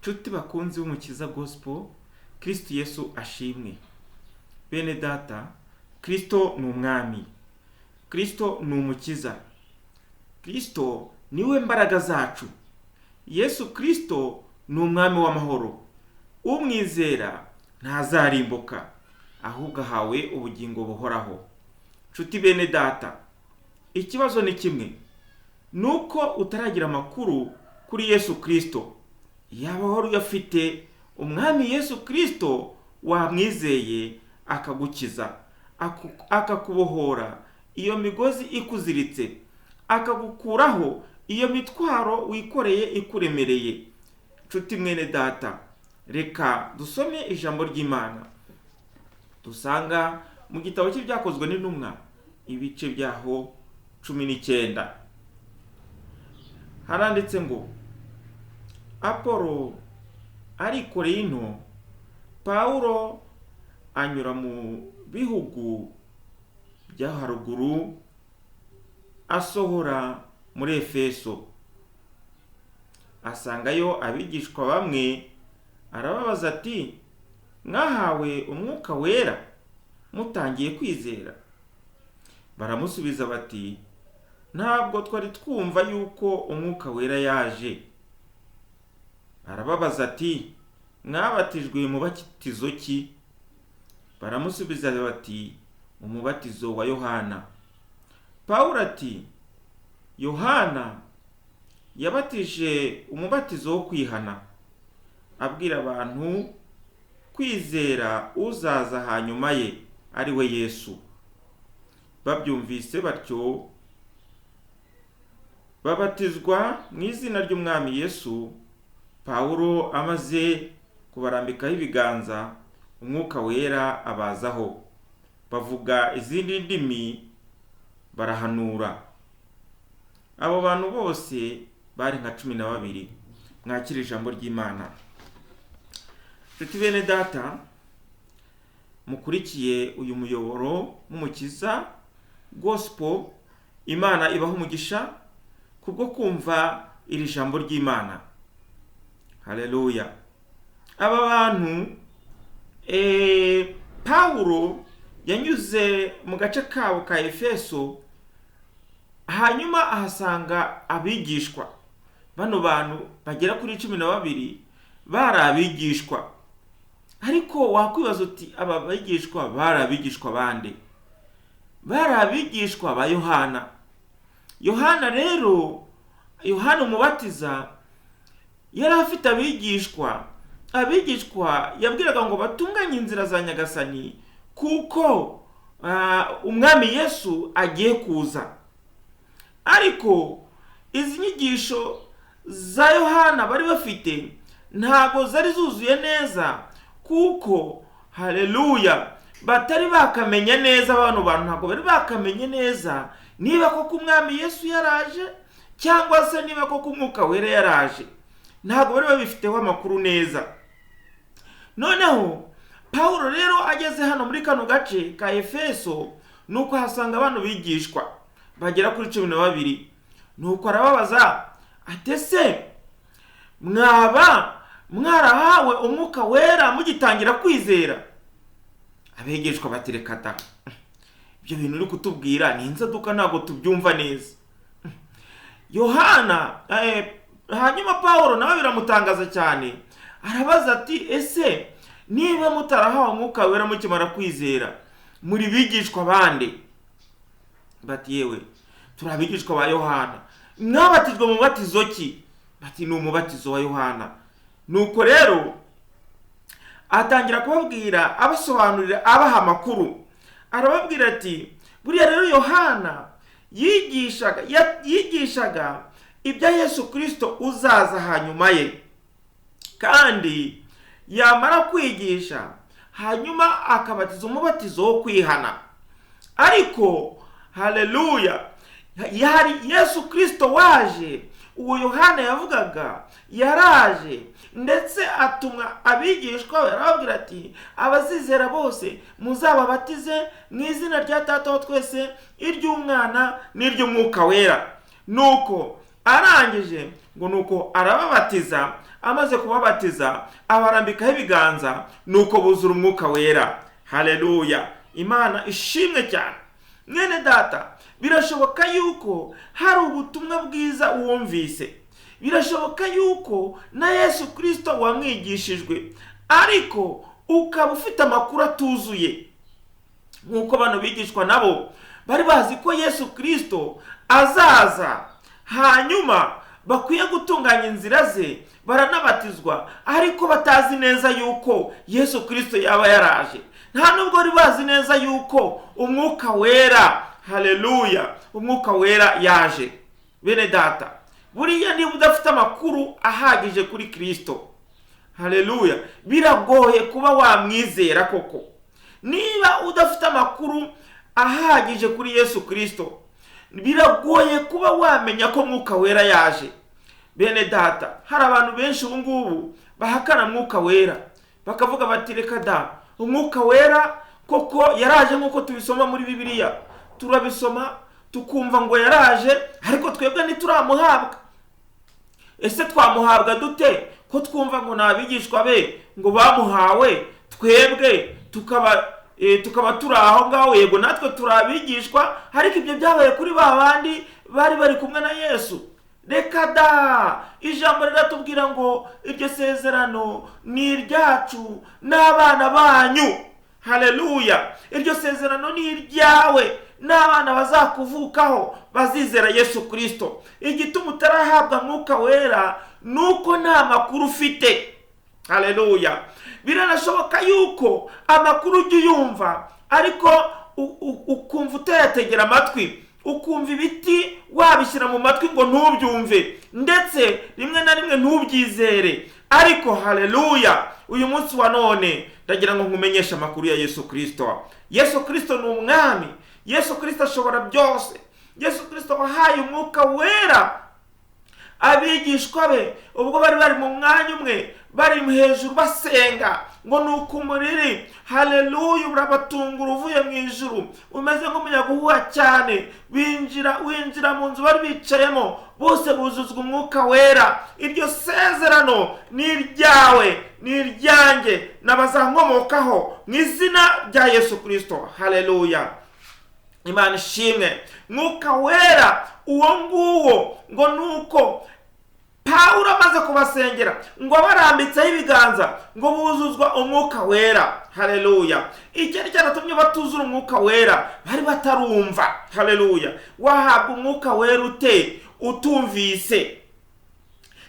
Nshuti bakunzi b'Umukiza Gospel, Kristo Yesu ashimwe. Bene data, Kristo ni umwami. Kristo ni umukiza. Kristo niwe mbaraga zacu. Yesu Kristo ni umwami w'amahoro. Umwizera ntazarimbuka, ahubwo ahawe ubugingo buhoraho. Nshuti bene data, ikibazo ni kimwe, nuko utaragira amakuru kuri Yesu Kristo. Yaba wari uyafite, umwami Yesu Kristo wamwizeye akagukiza, akakubohora iyo migozi ikuziritse, akagukuraho iyo mitwaro wikoreye ikuremereye. Nshuti mwene data, reka dusome ijambo ry'Imana. Dusanga mu gitabo cy'ibyakozwe n'intumwa ibice byaho 19. Haranditse ngo Apolo ari Korinto, Paulo anyura mu bihugu bya haruguru asohora muri Efeso. Asangayo abigishwa bamwe, arababaza ati, mwahawe umwuka wera mutangiye kwizera? Baramusubiza bati, ntabwo twari twumva yuko umwuka wera yaje. Arababaza ati, mwabatijwe mu batizo ki? Baramusubiza bati, umubatizo wa Yohana. Paulo ati, Yohana yabatije umubatizo wo kwihana, abwira abantu kwizera uzaza hanyuma ye, ari we Yesu. Babyumvise batyo, babatizwa mu izina ry'umwami Yesu. Paulo amaze kubarambikaho ibiganza, umwuka wera abazaho, bavuga izindi ndimi, barahanura. Abo bantu bose bari nka 12. Mwakira ijambo ry'Imana. Nshuti bene data, mukurikiye uyu muyoboro w'Umukiza Gospel, Imana ibaho umugisha kubwo kumva iri jambo ry'Imana. Haleluya. Aba bantu Paulo yanyuze mu gace kabo ka Efeso, hanyuma ahasanga abigishwa. Bano bantu bagera kuri 12 bari abigishwa. Ariko wakwibaza uti, aba bigishwa bari abigishwa bande? Bari abigishwa ba Yohana. Yohana rero, Yohana umubatiza yari afite abigishwa. Abigishwa yabwiraga ngo batunganye inzira za Nyagasani, kuko umwami Yesu agiye kuza. Ariko izi nyigisho za Yohana bari bafite ntago zari zuzuye neza, kuko haleluya, batari bakamenya neza. Abantu ntago bari bakamenye neza niba koko umwami Yesu yaraje, cyangwa se niba koko umwuka wera yaraje. Ntago bari babifiteho amakuru neza. Noneho Paulo rero ageze hano muri kano gace ka Efeso, nuko hasanga abantu bigishwa bagera kuri 12. Nuko arababaza atese, mwaba mwarahawe umwuka wera mugitangira kwizera? Abigishwa batirekata, ibyo bintu uri kutubwira ni inzaduka, ntago tubyumva neza. Yohana hanyuma Paulo nawe biramutangaza cyane, arabaza ati, ese niba mutarahawe umwuka wera mukimara kwizera, muri bigishwa bande? Bati, yewe turabigishwa ba Yohana. Mwabatijwe mu batizo ki? Bati, ni umubatizo wa Yohana. Nuko rero atangira kubabwira, abasobanurira, abaha amakuru. Arababwira ati, buriya rero Yohana yigishaga ibya Yesu Kristo uzaza hanyuma ye, kandi yamara kwigisha hanyuma akabatiza umubatizo wo kwihana. Ariko haleluya, yari Yesu Kristo waje. Uwo Yohana yavugaga yaraje, ndetse atumwa abigishwa, arababwira ati, abazizera bose muzababatize mu izina rya Data wa twese, iry'Umwana n'iry'Umwuka wera. Nuko arangije ngo nuko arababatiza, amaze kubabatiza abarambikaho ibiganza, nuko buzura umwuka wera. Haleluya, Imana ishimwe cyane. Mwene data, birashoboka yuko hari ubutumwa bwiza wumvise, birashoboka yuko na Yesu Kristo wamwigishijwe, ariko ukaba ufite amakuru atuzuye. Nkuko bano bigishwa nabo bari bazi ko Yesu Kristo azaza, hanyuma bakwiye gutunganya inzira ze, baranabatizwa, ariko batazi neza yuko Yesu Kristo yaba yaraje. Nta nubwo bari bazi neza yuko umwuka wera, haleluya, umwuka wera yaje. Bene data, buriya niba udafite amakuru ahagije kuri Kristo, haleluya, biragoye kuba wamwizera koko. Niba udafite amakuru ahagije kuri Yesu Kristo, biragoye kuba wamenya ko mwuka wera yaje. Bene data, hari abantu benshi ubu ngubu bahakana mwuka wera, bakavuga bati reka da, umwuka wera koko yaraje nkuko tubisoma muri Bibiliya. Turabisoma tukumva ngo yaraje, ariko twebwe ntituramuhabwa. Ese twamuhabwa dute ko twumva ngo nabigishwa be ngo bamuhawe, twebwe tukaba turi aho ngaho? Yego natwe turabigishwa, ariko ibyo byabaye kuri ba bandi bari kumwe na Yesu. Reka da, ijambo riratubwira ngo iryo sezerano ni iryacu n'abana banyu. Haleluya, iryo sezerano ni iryawe n'abana bazakuvukaho bazizera Yesu Kristo. Igituma utarahabwa mwuka wera nuko nta makuru ufite. Haleluya, biranashoboka yuko amakuru ujya uyumva, ariko ukumva utayategera amatwi, ukumva ibiti wabishyira mu matwi ngo ntubyumve, ndetse rimwe na rimwe ntubyizere. Ariko haleluya, uyu munsi wa none ndagira ngo nkumenyeshe amakuru ya Yesu Kristo. Yesu Kristo ni umwami. Yesu Kristo ashobora byose. Yesu Kristo wahaye umwuka wera abigishwa be ubwo bari mu mwanya umwe, bari hejuru basenga, ngo nuko umuriri, haleluya, urabatungura uvuye mu ijuru, umeze nk'umuyaga uhuha cyane, winjira mu nzu bari bicayemo, bose buzuzwa umwuka wera. Iryo sezerano ni iryawe, ni iryanjye n'abazankomokaho mu izina rya Yesu Kristo. Haleluya, Imana ishimwe. Mwuka wera uwo nguwo ngo nuko Pawulo amaze kubasengera, ngo barambitseho ibiganza, ngo buzuzwa umwuka wera. Haleluya, icyari cyaratumye batuzura umwuka wera, bari batarumva. Haleluya, wahabwa umwuka wera ute utumvise?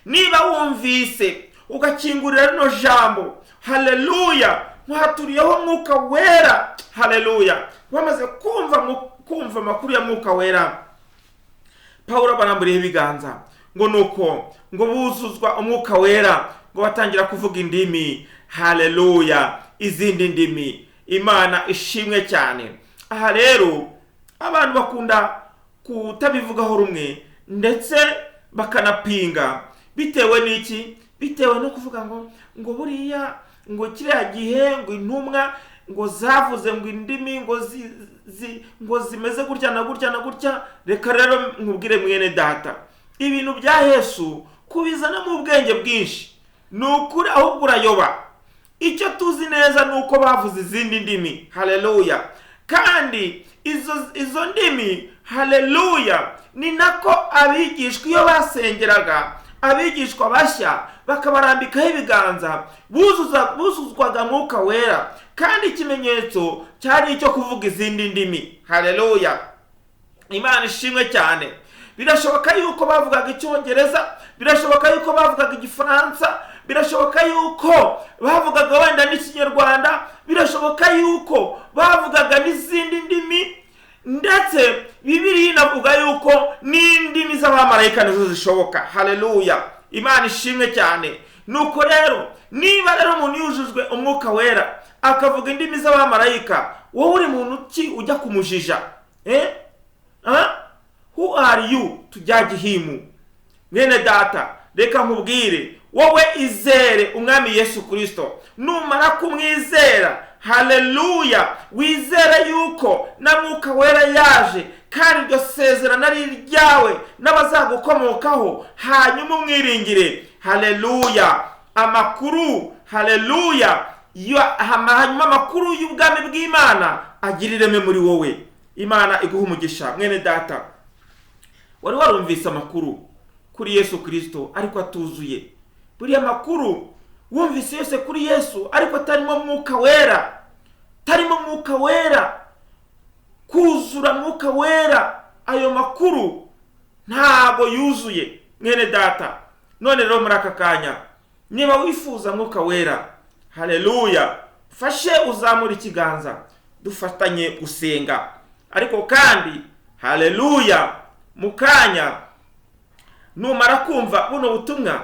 Niba wumvise ugakingurira rino jambo, haleluya, muhaturiyeho umwuka wera. Haleluya, wamaze kumva amakuru ya mwuka wera, Pawulo baramburiye ibiganza, ngo nuko ngo buzuzwa umwuka wera, ngo batangira kuvuga indimi. Haleluya, izindi ndimi. Imana ishimwe cyane. Aha rero abantu bakunda kutabivugaho rumwe, ndetse bakanapinga. Bitewe n'iki? Bitewe no kuvuga ngo buriya ngo kiriya gihe ngo intumwa ngo zavuze ngo indimi ngo zimeze gutya na gutya na gutya. Reka rero nkubwire mwene data, ibintu bya Yesu kubizana mu bwenge bwinshi ni ukuri, ahubwo urayoba. Icyo tuzi neza ni uko bavuze izindi ndimi. Haleluya, kandi izo ndimi, haleluya, ni nako abigishwa iyo basengeraga, abigishwa bashya bakabarambikaho ibiganza, buzuzwaga mwuka wera, kandi ikimenyetso cyari icyo kuvuga izindi ndimi. Haleluya, Imana ishimwe cyane. Birashoboka yuko bavugaga Icyongereza, birashoboka yuko bavugaga Igifaransa, birashoboka yuko bavugaga wenda n'Ikinyarwanda, birashoboka yuko bavugaga n'izindi ndimi, ndetse Bibiliya inavuga yuko n'indimi z'abamarayika nizo zishoboka. Haleluya, Imana ishimwe cyane. Nuko rero niba rero umuntu yujujwe umwuka wera akavuga indimi z'abamarayika, wowe uri muntu ki ujya kumujija? Who are you tujya gihimu? Mwene data, reka nkubwire, wowe izere umwami Yesu Kristo. Numara kumwizera, haleluya, wizere yuko na Mwuka Wera yaje kandi iryo sezerano ari ryawe n'abazagukomokaho, hanyuma umwiringire. Haleluya, amakuru, haleluya, hanyuma amakuru y'ubwami bw'Imana agirireme muri wowe. Imana iguha umugisha mwene data. Wari warumvise amakuru kuri Yesu Kristo ariko atuzuye. Buriya makuru wumvise yose kuri Yesu ariko tarimo Mwuka Wera, tarimo Mwuka Wera, kuzura Mwuka Wera, ayo makuru ntago yuzuye mwene data. None rero muri aka kanya, niba wifuza Mwuka Wera, haleluya, fashe uzamura ikiganza dufatanye gusenga. Ariko kandi haleluya, mukanya numara kumva buno butumwa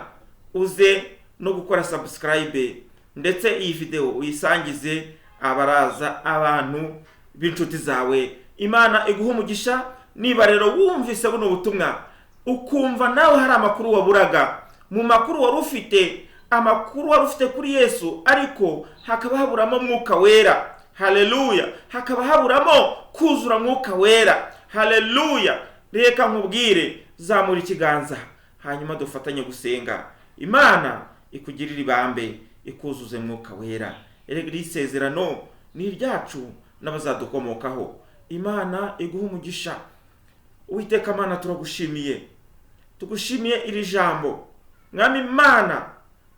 uze no gukora subscribe, ndetse iyi video uyisangize abaraza abantu b'inshuti zawe. Imana iguha umugisha. Niba rero wumvise buno butumwa ukumva nawe hari amakuru waburaga, mu makuru wari ufite, amakuru wari ufite kuri Yesu ariko hakaba haburamo Mwuka Wera, haleluya, hakaba haburamo kuzura Mwuka Wera, haleluya, reka nkubwire, zamura ikiganza hanyuma dufatanye gusenga. Imana ikugirira ibambe, ikuzuze Mwuka Wera. Erega isezerano ni iryacu n'abazadukomokaho. Imana iguha umugisha. Uwiteka Mana, turagushimiye, tugushimiye iri jambo Mwami Imana.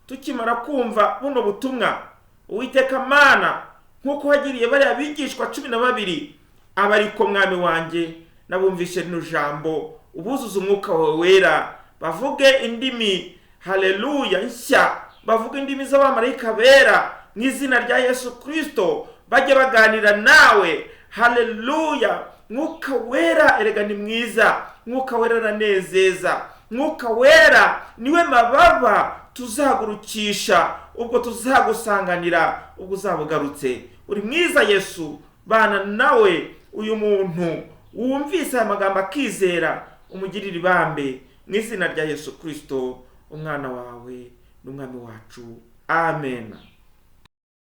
Tukimara kumva buno butumwa, Uwiteka Mana, nkuko wagiriye bariya bigishwa 12 abariko Mwami wanjye nabumvishe rino jambo, ubuzuza Umwuka wawe Wera, bavuge indimi, haleluya, nshya, bavuge indimi z'abamarayika bera mu izina rya Yesu Kristo, bajye baganira nawe, haleluya. Mwuka Wera erega ni mwiza, Mwuka Wera aranezeza, Mwuka Wera niwe mababa tuzagurukisha ubwo tuzagusanganira ubwo uzabugarutse. Uri mwiza Yesu, bana nawe uyu muntu wumvise aya magambo akizera, umugirire ibambe mu izina rya Yesu Kristo, umwana wawe n'umwami wacu. Amen.